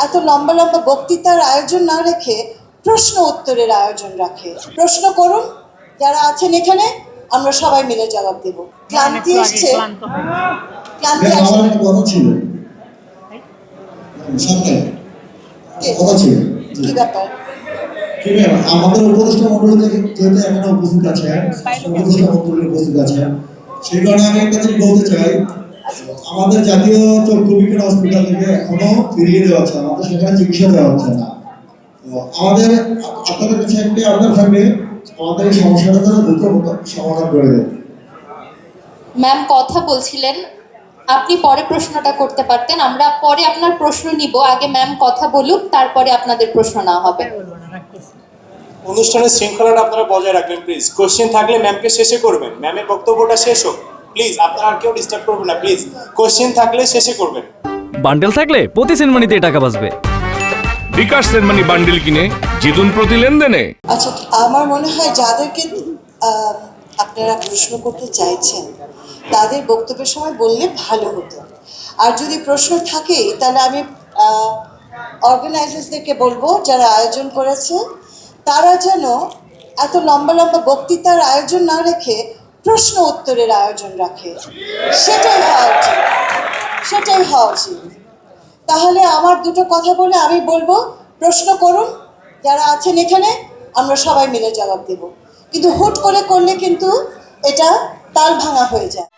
এত লম্বা লম্বা বক্তৃতার আয়োজন না রেখে প্রশ্ন উত্তরের আয়োজন রাখে। প্রশ্ন করুন, যারা আছেন এখানে, আমরা সবাই মিলে জবাব দেব। ক্লান্তি এসছে, ক্লান্তি আমার একটা কথা ছিল, কথা ছিল কি ব্যাপার? আমাদের উপদেষ্টা মন্ডলী থেকে যেহেতু এখানে উপস্থিত আছে, উপদেষ্টা মন্ডলী উপস্থিত আছে, সেই কারণে আমি একটা জিনিস বলতে চাই। আমাদের জাতীয় চক্ষু বিজ্ঞান হসপিটাল থেকে এখনো ফিরিয়ে দেওয়া হচ্ছে, আমাদের সেখানে চিকিৎসা দেওয়া হচ্ছে না। আমাদের আপনাদের কাছে একটা আবদার থাকবে, আমাদের এই সমস্যাটা যেন দ্রুত সমাধান করে দেয়। ম্যাম কথা বলছিলেন, আপনি পরে প্রশ্নটা করতে পারতেন। আমরা পরে আপনার প্রশ্ন নিব, আগে ম্যাম কথা বলুক, তারপরে আপনাদের প্রশ্ন না হবে। অনুষ্ঠানের শৃঙ্খলাটা আপনারা বজায় রাখবেন প্লিজ। কোশ্চেন থাকলে ম্যামকে শেষে করবেন, ম্যামের বক্তব্যটা শেষ হোক প্লিজ। আপনারা আর কেউ ডিস্টার্ব করবেন না প্লিজ। কোশ্চেন থাকলে শেষে করবেন। বান্ডেল থাকলে প্রতি সেনমানিতে টাকা বাঁচবে। বিকাশ সেনমানি বান্ডেল কিনে জিতুন প্রতি লেনদেনে। আচ্ছা, আমার মনে হয় যাদেরকে আপনারা প্রশ্ন করতে চাইছেন তাদের বক্তব্যের সময় বললে ভালো হতো। আর যদি প্রশ্ন থাকে তাহলে আমি অর্গানাইজার্সদেরকে বলবো, যারা আয়োজন করেছে, তারা যেন এত লম্বা লম্বা বক্তৃতার আয়োজন না রেখে প্রশ্ন উত্তরের আয়োজন রাখে। সেটাই হওয়া উচিত, সেটাই হওয়া উচিত। তাহলে আমার দুটো কথা বলে আমি বলবো, প্রশ্ন করুন, যারা আছেন এখানে, আমরা সবাই মিলে জবাব দেব। কিন্তু হুট করে করলে কিন্তু এটা তাল ভাঙা হয়ে যায়।